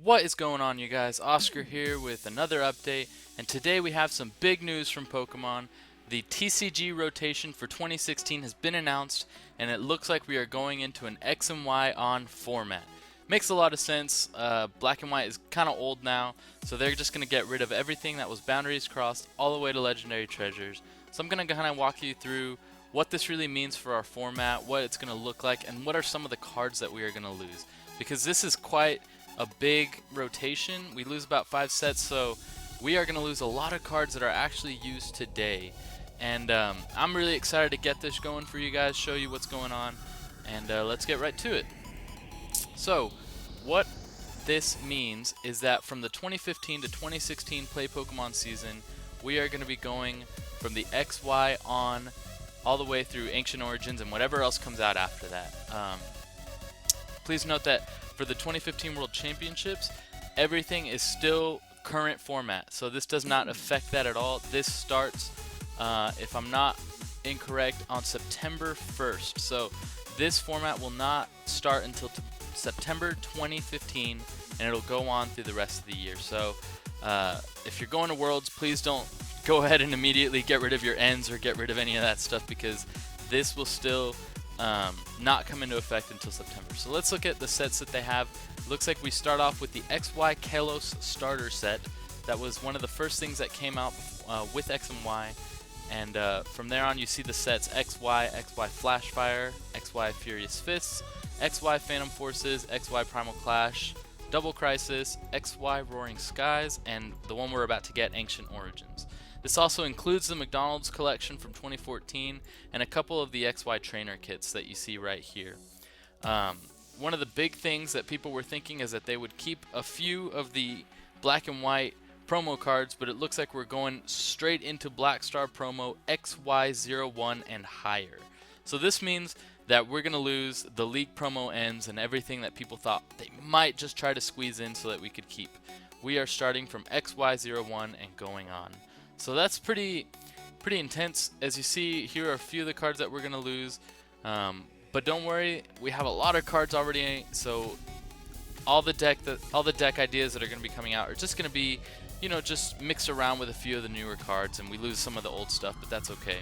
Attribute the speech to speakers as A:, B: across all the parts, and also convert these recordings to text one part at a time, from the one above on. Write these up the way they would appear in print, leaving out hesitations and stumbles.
A: What is going on, you guys? Oscar here with another update, and today we have some big news from Pokemon. The TCG rotation for 2016 has been announced, and it looks like we are going into an X and Y on format. Makes a lot of sense. Black and White is kind of old now, so they're just going to get rid of everything that was boundaries crossed all the way to Legendary Treasures. So I'm going to kind of walk you through what this really means for our format, what it's going to look like, and what are some of the cards that we are going to lose. Because this is quite a big rotation. We lose about 5 sets, so we are going to lose a lot of cards that are actually used today. And I'm really excited to get this going for you guys, show you what's going on, and let's get right to it. So, what this means is that from the 2015 to 2016 Play Pokemon season, we are going to be going from the XY on all the way through Ancient Origins and whatever else comes out after that. Please note that for the 2015 World Championships, everything is still current format, so this does not affect that at all. This starts, if I'm not incorrect, on September 1st. So this format will not start until September 2015, and it'll go on through the rest of the year. So if you're going to Worlds, please don't go ahead and immediately get rid of your ends or get rid of any of that stuff, because this will still not come into effect until September. So let's look at the sets that they have. Looks like we start off with the XY Kalos starter set. That was one of the first things that came out with X and Y. And from there on, you see the sets XY, XY Flashfire, XY Furious Fists, XY Phantom Forces, XY Primal Clash, Double Crisis, XY Roaring Skies, and the one we're about to get, Ancient Origins. This also includes the McDonald's collection from 2014 and a couple of the XY trainer kits that you see right here. One of the big things that people were thinking is that they would keep a few of the black and white promo cards, but it looks like we're going straight into Black Star promo XY01 and higher. So this means that we're going to lose the league promo ends and everything that people thought they might just try to squeeze in so that we could keep. We are starting from XY01 and going on. So that's pretty intense. As you see, here are a few of the cards that we're going to lose. But don't worry, we have a lot of cards already, so all the deck ideas that are going to be coming out are just going to be, just mixed around with a few of the newer cards, and we lose some of the old stuff, but that's okay,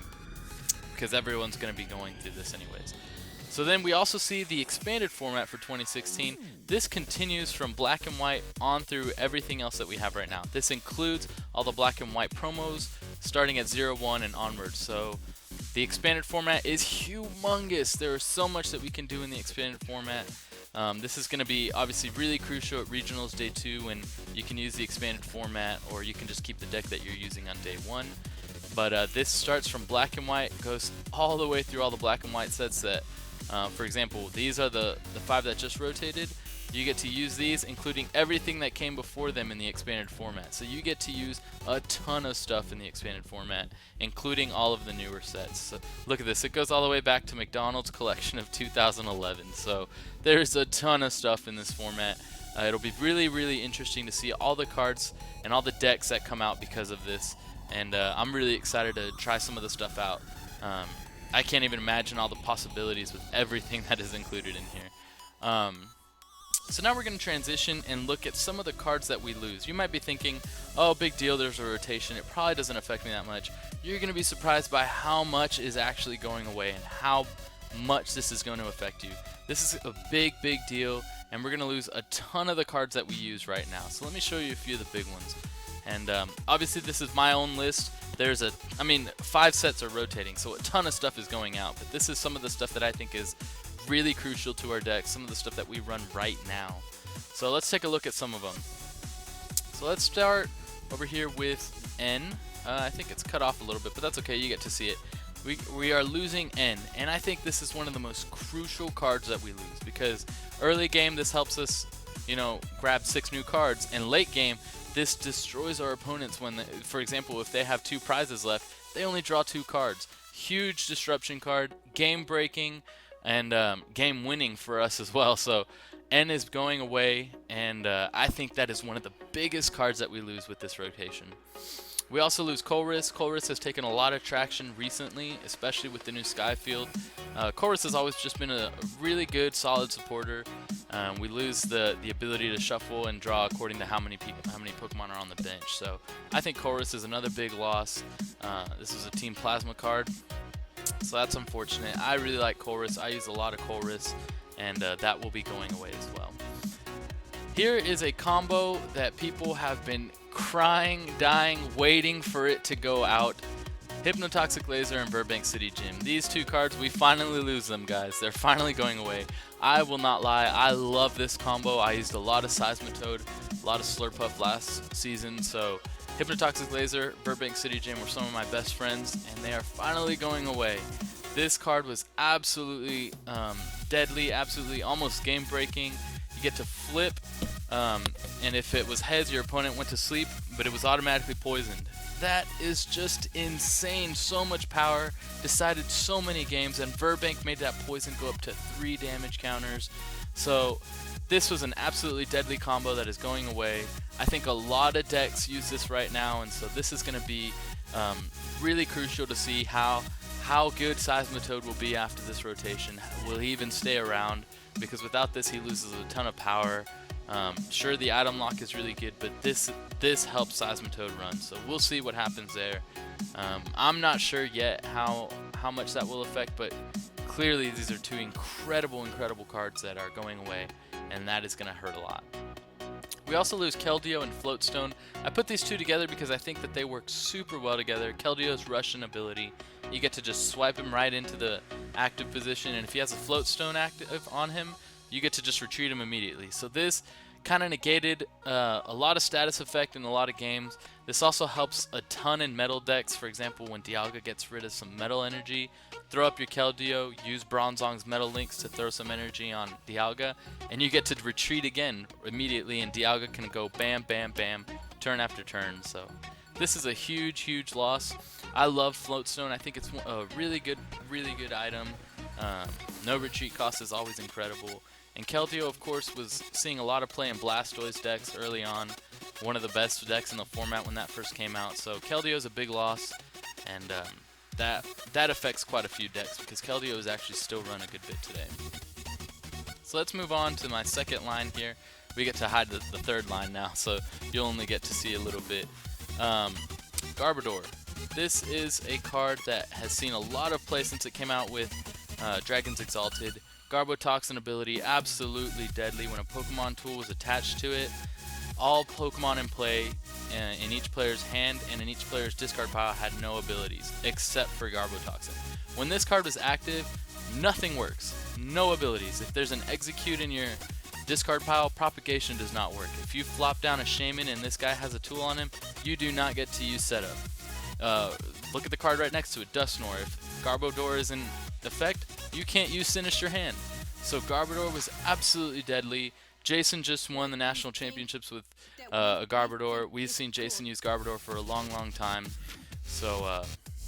A: because everyone's going to be going through this anyways. So then we also see the expanded format for 2016. This continues from black and white on through everything else that we have right now. This includes all the black and white promos starting at 01 and onwards. So the expanded format is humongous. There is so much that we can do in the expanded format. This is going to be obviously really crucial at Regionals Day 2 when you can use the expanded format, or you can just keep the deck that you're using on Day 1. But this starts from black and white, goes all the way through all the black and white sets that, for example, these are the 5 that just rotated. You get to use these, including everything that came before them in the expanded format. So you get to use a ton of stuff in the expanded format, including all of the newer sets. So look at this, it goes all the way back to McDonald's collection of 2011. So there's a ton of stuff in this format. It'll be really interesting to see all the cards and all the decks that come out because of this. And I'm really excited to try some of the stuff out. I can't even imagine all the possibilities with everything that is included in here. So now we're going to transition and look at some of the cards that we lose. You might be thinking, oh, big deal, there's a rotation, it probably doesn't affect me that much. You're going to be surprised by how much is actually going away and how much this is going to affect you. This is a big deal, and we're going to lose a ton of the cards that we use right now. So let me show you a few of the big ones. And obviously this is my own list. There's 5 sets are rotating, so a ton of stuff is going out, but this is some of the stuff that I think is really crucial to our deck, some of the stuff that we run right now. So let's take a look at some of them. So let's start over here with N. I think it's cut off a little bit, but that's okay, you get to see it. We are losing N, and I think this is one of the most crucial cards that we lose, because early game this helps us, grab 6 new cards, and late game this destroys our opponents when, for example, if they have 2 prizes left, they only draw 2 cards. Huge disruption card, game breaking, and game winning for us as well. So N is going away, and I think that is one of the biggest cards that we lose with this rotation. We also lose Colress. Colress has taken a lot of traction recently, especially with the new Skyfield. Colress has always just been a really good, solid supporter. We lose the ability to shuffle and draw according to how many Pokemon are on the bench. So I think Chorus is another big loss. This is a Team Plasma card, so that's unfortunate. I really like Chorus. I use a lot of Chorus, and that will be going away as well. Here is a combo that people have been crying, dying, waiting for it to go out. Hypnotoxic Laser and Burbank City Gym. These two cards, we finally lose them, guys. They're finally going away. I will not lie, I love this combo. I used a lot of Seismitoad, a lot of Slurpuff last season, so Hypnotoxic Laser, Burbank City Gym were some of my best friends, and they are finally going away. This card was absolutely deadly, absolutely almost game-breaking. You get to flip, and if it was heads, your opponent went to sleep, but it was automatically poisoned. That is just insane. So much power, decided so many games, and Burbank made that poison go up to 3 damage counters. So this was an absolutely deadly combo that is going away. I think a lot of decks use this right now, and so this is going to be really crucial to see how good Seismitoad will be after this rotation. Will he even stay around? Because without this, he loses a ton of power. Sure, the item lock is really good, but this helps Seismitoad run, so we'll see what happens there. I'm not sure yet how much that will affect, but clearly these are two incredible cards that are going away, and that is going to hurt a lot. We also lose Keldeo and Floatstone. I put these two together because I think that they work super well together. Keldeo's Russian ability, you get to just swipe him right into the active position, and if he has a Floatstone active on him, you get to just retreat him immediately. So this kind of negated a lot of status effect in a lot of games. This also helps a ton in metal decks. For example, when Dialga gets rid of some metal energy, throw up your Keldeo, use Bronzong's Metal Links to throw some energy on Dialga, and you get to retreat again immediately, and Dialga can go bam, bam, bam, turn after turn. So this is a huge loss. I love Floatstone. I think it's a really good item. No retreat cost is always incredible. And Keldeo, of course, was seeing a lot of play in Blastoise decks early on. One of the best decks in the format when that first came out. So Keldeo is a big loss, and that affects quite a few decks because Keldeo is actually still run a good bit today. So let's move on to my second line here. We get to hide the third line now, so you'll only get to see a little bit. Garbodor. This is a card that has seen a lot of play since it came out with Dragon's Exalted. Garbotoxin ability, absolutely deadly. When a Pokemon tool was attached to it, all Pokemon in play in each player's hand and in each player's discard pile had no abilities, except for Garbotoxin. When this card was active, nothing works. No abilities. If there's an Execute in your discard pile, Propagation does not work. If you flop down a Shaman and this guy has a tool on him, you do not get to use Setup. Look at the card right next to it, Dusknoir. If Garbodor is in effect, you can't use Sinister Hand. So Garbodor was absolutely deadly. Jason just won the national championships with a Garbodor. We've seen Jason use Garbodor for a long time. So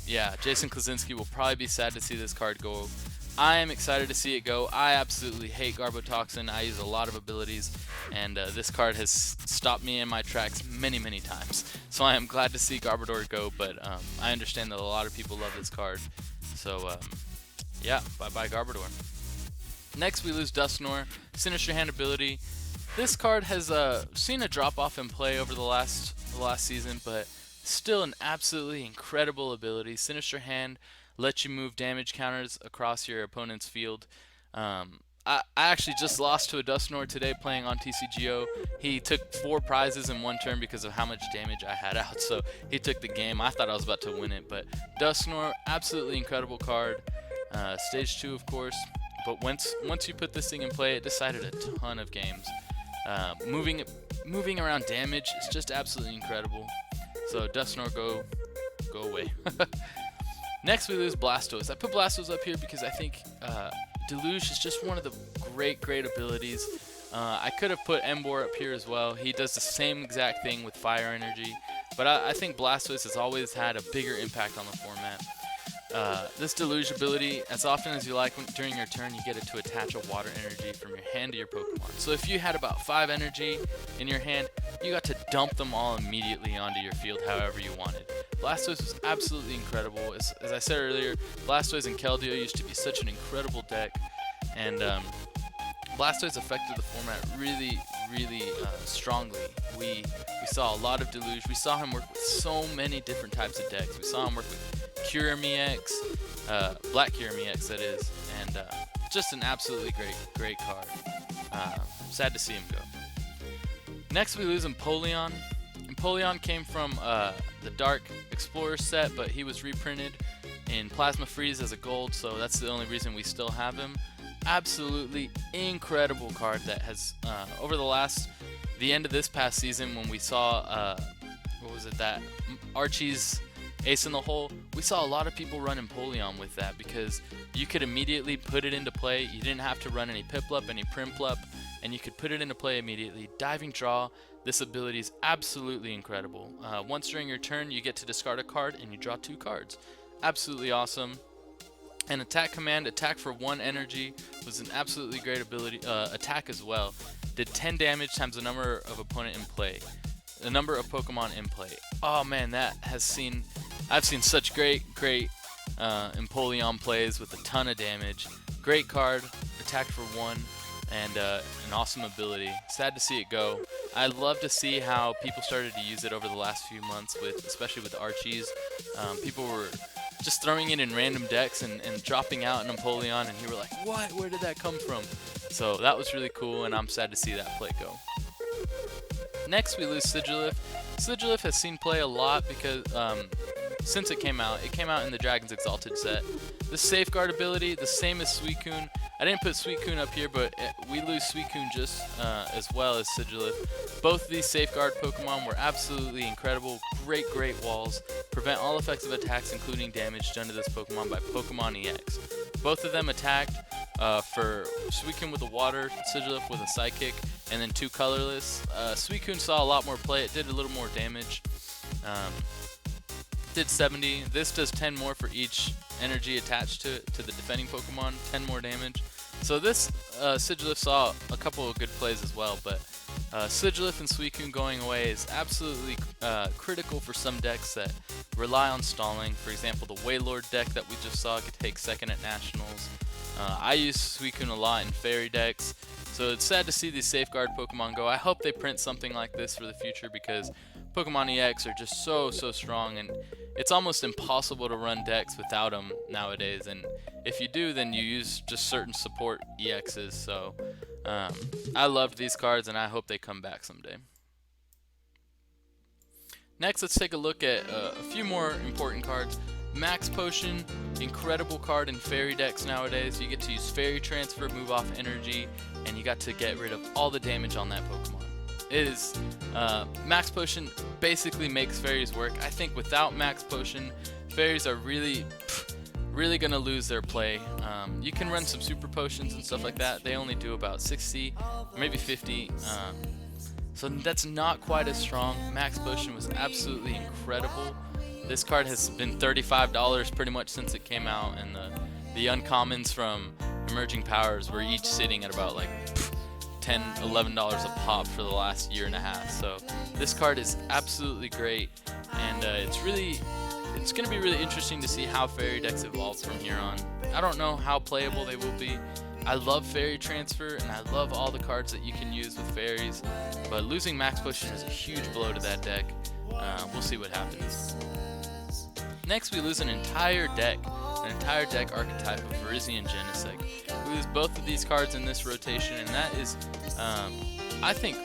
A: yeah, Jason Klaczynski will probably be sad to see this card go. I am excited to see it go. I absolutely hate Garbotoxin. I use a lot of abilities, and this card has stopped me in my tracks many times. So I am glad to see Garbodor go, but I understand that a lot of people love this card. So yeah, bye-bye Garbodor. Next we lose Dusknoir, Sinister Hand ability. This card has seen a drop-off in play over the last season, but still an absolutely incredible ability. Sinister Hand lets you move damage counters across your opponent's field. I actually just lost to a Dusknoir today playing on TCGO. He took 4 prizes in one turn because of how much damage I had out, so he took the game. I thought I was about to win it, but Dusknoir, absolutely incredible card. Stage 2, of course, but once you put this thing in play, it decided a ton of games. Moving around damage is just absolutely incredible. So Dusknoir, go away. Next we lose Blastoise. I put Blastoise up here because I think Deluge is just one of the great abilities. I could have put Emboar up here as well. He does the same exact thing with fire energy, but I think Blastoise has always had a bigger impact on the format. This Deluge ability, as often as you like during your turn, you get it to attach a water energy from your hand to your Pokemon. So if you had about 5 energy in your hand, you got to dump them all immediately onto your field however you wanted. Blastoise was absolutely incredible. As I said earlier, Blastoise and Keldeo used to be such an incredible deck, and Blastoise affected the format really strongly. We saw a lot of Deluge. We saw him work with so many different types of decks. We saw him work with Kyurem EX, Black Kyurem EX that is, and just an absolutely great card. Sad to see him go. Next we lose Empoleon. Empoleon came from the Dark Explorer set, but he was reprinted in Plasma Freeze as a gold, so that's the only reason we still have him. Absolutely incredible card that has over the end of this past season, when we saw what was it, that Archie's Ace in the Hole, we saw a lot of people run Empoleon with that because you could immediately put it into play. You didn't have to run any Piplup, any Primplup, and you could put it into play immediately. Diving Draw, this ability is absolutely incredible. Once during your turn, you get to discard a card and you draw 2 cards. Absolutely awesome. And Attack Command, attack for 1 energy, was an absolutely great ability. Attack as well. Did 10 damage times the number of opponent in play. The number of Pokemon in play. Oh man, I've seen such great Empoleon plays with a ton of damage. Great card, attack for 1, and an awesome ability. Sad to see it go. I'd love to see how people started to use it over the last few months, especially with Archies. People were just throwing it in random decks and dropping out an Empoleon, and you were like, what? Where did that come from? So that was really cool, and I'm sad to see that play go. Next we lose Sigilyph. Sigilyph has seen play a lot because since it came out in the Dragon's Exalted set. The Safeguard ability, the same as Suicune. I didn't put Suicune up here, but we lose Suicune just as well as Sigilyph. Both of these Safeguard Pokemon were absolutely incredible. Great walls. Prevent all effective attacks, including damage done to this Pokemon by Pokemon EX. Both of them attacked for Suicune with a Water, Sigilyph with a Psychic, and then 2 colorless. Suicune saw a lot more play. It did a little more damage. Did 70. This does 10 more for each energy attached to the defending Pokemon. 10 more damage. So this Sigilyph saw a couple of good plays as well, but Sigilyph and Suicune going away is absolutely critical for some decks that rely on stalling. For example, the Wailord deck that we just saw could take 2nd at Nationals. I use Suicune a lot in Fairy decks, so it's sad to see these Safeguard Pokemon go. I hope they print something like this for the future because Pokemon EX are just so strong, and it's almost impossible to run decks without them nowadays. And if you do, then you use just certain support EXs. So I loved these cards, and I hope they come back someday. Next, let's take a look at a few more important cards. Max Potion, incredible card in Fairy decks nowadays. You get to use Fairy Transfer, move off energy, and you got to get rid of all the damage on that Pokemon. It is Max Potion basically makes Fairies work. I think without Max Potion, Fairies are really gonna lose their play. You can run some Super Potions and stuff like that. They only do about 60, maybe 50. So that's not quite as strong. Max Potion was absolutely incredible. This card has been $35 pretty much since it came out, and the uncommons from Emerging Powers were each sitting at about like $10, $11 a pop for the last year and a half. So this card is absolutely great, and it's going to be really interesting to see how Fairy decks evolve from here on. I don't know how playable they will be. I love Fairy Transfer, and I love all the cards that you can use with Fairies, but losing Max Potion is a huge blow to that deck. We'll see what happens. Next, we lose an entire deck archetype of Virizion Genesect. We lose both of these cards in this rotation, and that is, I think,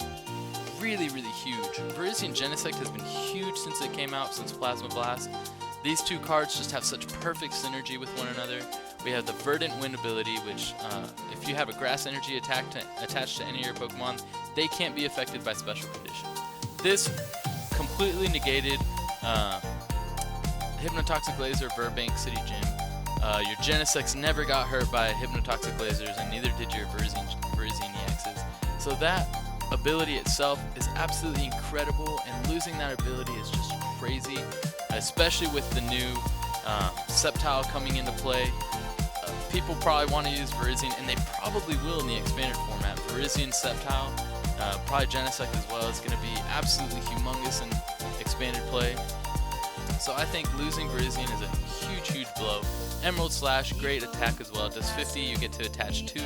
A: really huge. Virizion Genesect has been huge since it came out, since Plasma Blast. These two cards just have such perfect synergy with one another. We have the Verdant Wind ability, which, if you have a Grass Energy attached to any of your Pokemon, they can't be affected by Special Condition. This completely negated Hypnotoxic Laser, Burbank City Gym. Your Genesects never got hurt by Hypnotoxic Lasers, and neither did your Virizion EXs. So that ability itself is absolutely incredible, and losing that ability is just crazy, especially with the new Sceptile coming into play. People probably want to use Virizion, and they probably will in the expanded format. Virizion, Sceptile, probably Genesect as well, is going to be absolutely humongous in expanded play. So I think losing Virizion is a huge blow. Emerald Slash, great attack as well. It does 50, you get to attach 2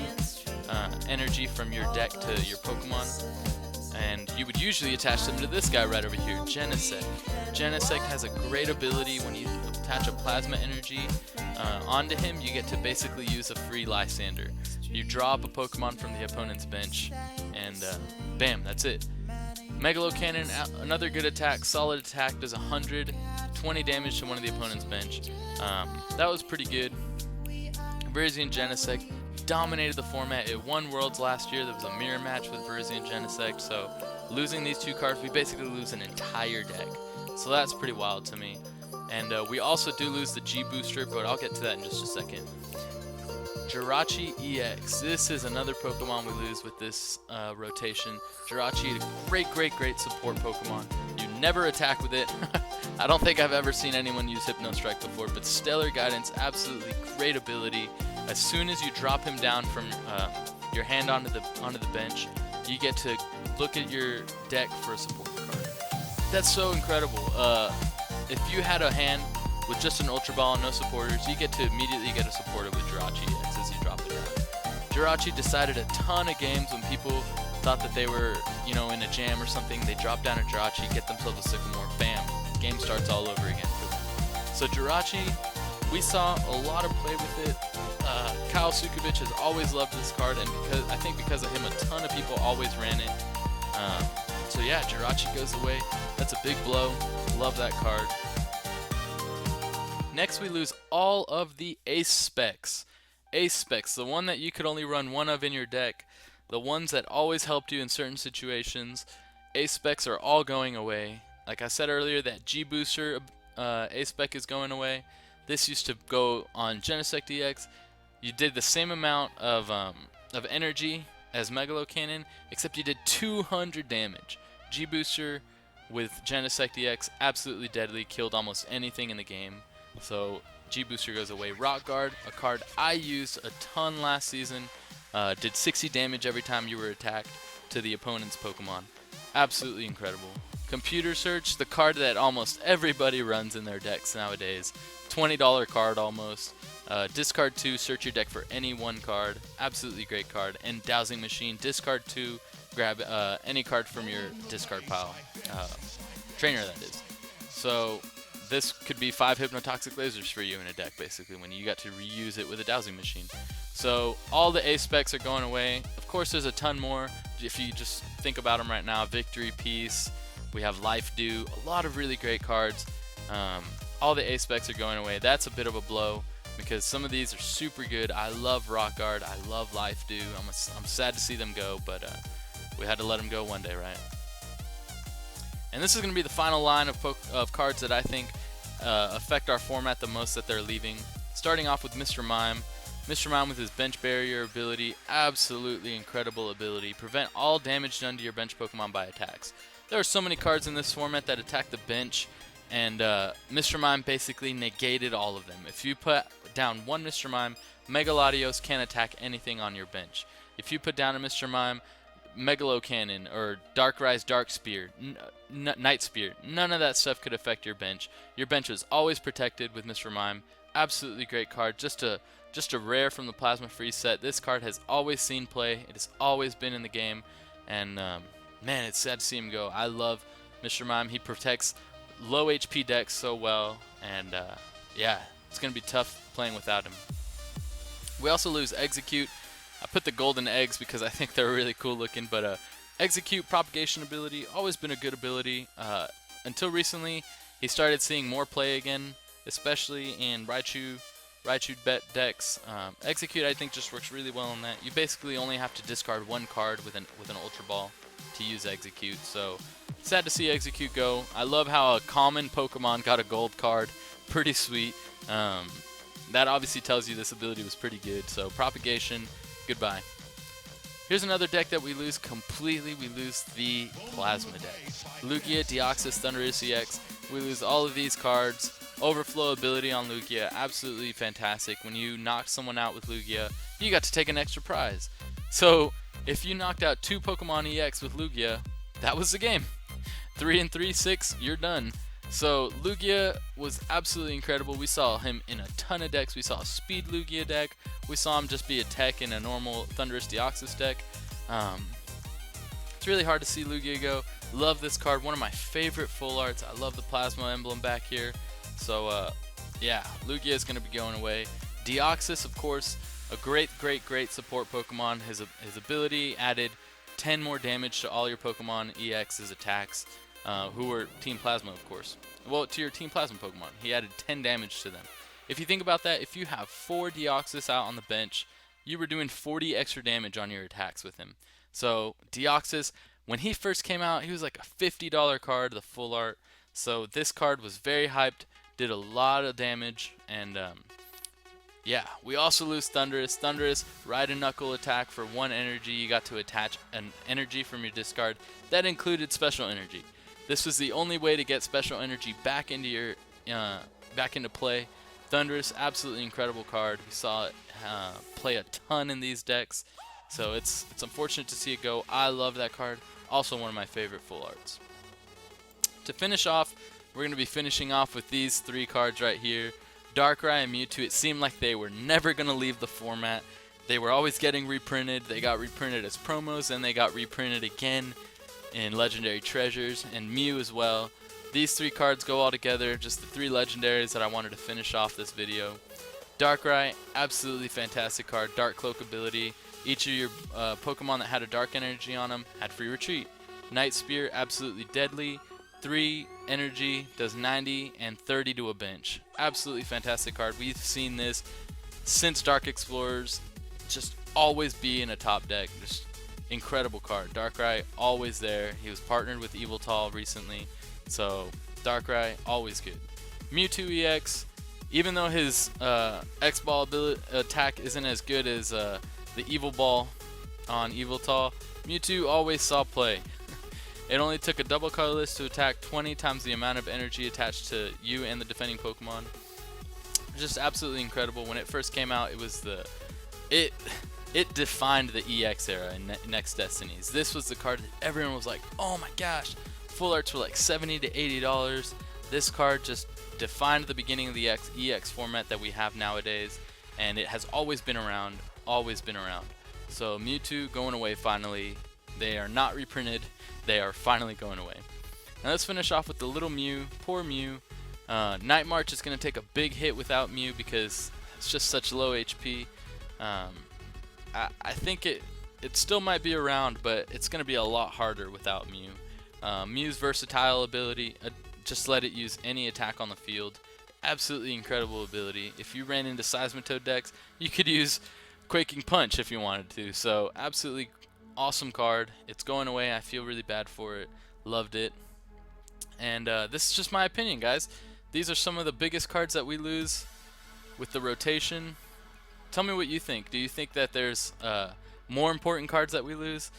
A: energy from your deck to your Pokemon. And you would usually attach them to this guy right over here, Genesect. Genesect has a great ability. When you attach a plasma energy onto him, you get to basically use a free Lysander. You draw up a Pokemon from the opponent's bench, and bam, that's it. Megalo Cannon, another good attack, solid attack, does 120 damage to one of the opponent's bench. That was pretty good. Berzian Genesect dominated the format. It won Worlds last year. There was a mirror match with Berzian Genesect, so losing these two cards, we basically lose an entire deck. So that's pretty wild to me. And we also do lose the G Booster, but I'll get to that in just a second. Jirachi EX. This is another Pokemon we lose with this rotation. Jirachi, a great support Pokemon. You never attack with it. I don't think I've ever seen anyone use Hypno Strike before, but Stellar Guidance, absolutely great ability. As soon as you drop him down from your hand onto the bench, you get to look at your deck for a support card. That's so incredible. If you had a hand with just an Ultra Ball and no supporters, you get to immediately get a supporter with Jirachi EX as you drop it down. Jirachi decided a ton of games when people thought that they were, in a jam or something. They drop down a Jirachi, get themselves a Sycamore, bam, game starts all over again for them. So Jirachi, we saw a lot of play with it. Kyle Sukovich has always loved this card, and I think because of him, a ton of people always ran it. So yeah, Jirachi goes away. That's a big blow. Love that card. Next, we lose all of the Ace Specs. Ace Specs, the one that you could only run one of in your deck, the ones that always helped you in certain situations. Ace Specs are all going away. Like I said earlier, that G Booster Ace Spec is going away. This used to go on Genesect EX. You did the same amount of energy as Megalo Cannon, except you did 200 damage. G Booster with Genesect EX, absolutely deadly, killed almost anything in the game. So G Booster goes away. Rock Guard, a card I used a ton last season, did 60 damage every time you were attacked to the opponent's Pokemon. Absolutely incredible. Computer Search, the card that almost everybody runs in their decks nowadays. $20 card almost. Discard 2, search your deck for any one card. Absolutely great card. And Dowsing Machine, discard 2, grab any card from your discard pile. Trainer, that is. So this could be 5 Hypnotoxic Lasers for you in a deck, basically, when you got to reuse it with a Dowsing Machine. So all the Ace Specs are going away. Of course, there's a ton more. If you just think about them right now, Victory Peace, we have Life Dew, a lot of really great cards. All the Ace Specs are going away. That's a bit of a blow, because some of these are super good. I love Rock Guard. I love Life Dew. I'm sad to see them go, but we had to let them go one day, right? And this is going to be the final line of cards that I think affect our format the most that they're leaving. Starting off with Mr. Mime. Mr. Mime with his Bench Barrier ability, absolutely incredible ability. Prevent all damage done to your bench Pokemon by attacks. There are so many cards in this format that attack the bench, and Mr. Mime basically negated all of them. If you put down one Mr. Mime, Megaladios can't attack anything on your bench. If you put down a Mr. Mime, Megalo Cannon or Darkrai Dark Spear, Night Spear, none of that stuff could affect your bench. Your bench is always protected with Mr. Mime. Absolutely great card. Just a rare from the Plasma Freeze set. This card has always seen play. It has always been in the game, and man, it's sad to see him go. I love Mr. Mime. He protects low HP decks so well, and yeah, it's going to be tough playing without him. We also lose Execute. I put the golden eggs because I think they're really cool looking, but Execute propagation ability, always been a good ability. Until recently, he started seeing more play again, especially in Raichu bet decks. Execute, I think, just works really well in that. You basically only have to discard one card with an Ultra Ball to use Execute, so sad to see Execute go. I love how a common Pokemon got a gold card. Pretty sweet. That obviously tells you this ability was pretty good, so propagation, goodbye. Here's another deck that we lose completely. We lose the Plasma deck. Lugia, Deoxys, Thundurus EX. We lose all of these cards. Overflow ability on Lugia, absolutely fantastic. When you knocked someone out with Lugia, you got to take an extra prize. So if you knocked out 2 Pokemon EX with Lugia, that was the game. 3 and 3, 6, you're done. So Lugia was absolutely incredible. We saw him in a ton of decks. We saw a Speed Lugia deck. We saw him just be a tech in a normal Thunderous Deoxys deck. It's really hard to see Lugia go. Love this card. One of my favorite full arts. I love the Plasma emblem back here. So yeah, Lugia is going to be going away. Deoxys, of course, a great support Pokemon. His ability added 10 more damage to all your Pokemon EX's attacks, who were Team Plasma, of course. Well, to your Team Plasma Pokemon, he added 10 damage to them. If you think about that, if you have 4 Deoxys out on the bench, you were doing 40 extra damage on your attacks with him. So Deoxys, when he first came out, he was like a $50 card, the full art. So this card was very hyped, did a lot of damage, and yeah, we also lose Thunderous. Thunderous, Ride and Knuckle attack for 1 energy. You got to attach an energy from your discard. That included special energy. This was the only way to get special energy back into your back into play. Thunderous, absolutely incredible card. We saw it play a ton in these decks, so it's unfortunate to see it go. I love that card. Also one of my favorite full arts. To finish off, we're going to be finishing off with these 3 cards right here. Darkrai and Mewtwo, it seemed like they were never going to leave the format. They were always getting reprinted. They got reprinted as promos, and they got reprinted again in Legendary Treasures, and Mew as well. These 3 cards go all together, just the 3 legendaries that I wanted to finish off this video. Darkrai, absolutely fantastic card. Dark Cloak ability. Each of your Pokemon that had a dark energy on them had free retreat. Night Spear, absolutely deadly. 3 energy, does 90 and 30 to a bench. Absolutely fantastic card. We've seen this since Dark Explorers, just always be in a top deck. Just incredible card. Darkrai, always there. He was partnered with Eviltal recently, so Darkrai, always good. Mewtwo EX, even though his X-Ball attack isn't as good as the Evil Ball on Eviltal, Mewtwo always saw play. It only took a double colorless to attack 20 times the amount of energy attached to you and the defending Pokemon. Just absolutely incredible. When it first came out, it was it defined the EX era in Next Destinies. This was the card that everyone was like, oh my gosh, full arts were like $70 to $80. This card just defined the beginning of the EX format that we have nowadays, and it has always been around, So Mewtwo going away finally. They are not reprinted. They are finally going away. Now let's finish off with the little Mew. Poor Mew. Night March is going to take a big hit without Mew because it's just such low HP. I think it still might be around, but it's going to be a lot harder without Mew. Mew's versatile ability, just let it use any attack on the field. Absolutely incredible ability. If you ran into Seismitoad decks, you could use Quaking Punch if you wanted to. So absolutely awesome card. It's going away. I feel really bad for it. Loved it. And this is just my opinion, guys. These are some of the biggest cards that we lose with the rotation. Tell me what you think. Do you think that there's more important cards that we lose?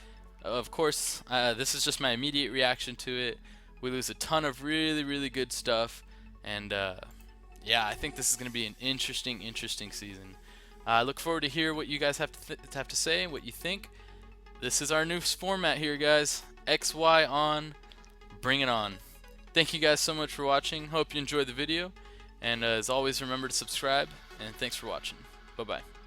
A: Of course, this is just my immediate reaction to it. We lose a ton of really good stuff. And yeah, I think this is going to be an interesting season. I look forward to hear what you guys have to say and what you think. This is our new format here, guys. XY on. Bring it on. Thank you guys so much for watching. Hope you enjoyed the video. And as always, remember to subscribe. And thanks for watching. Bye-bye.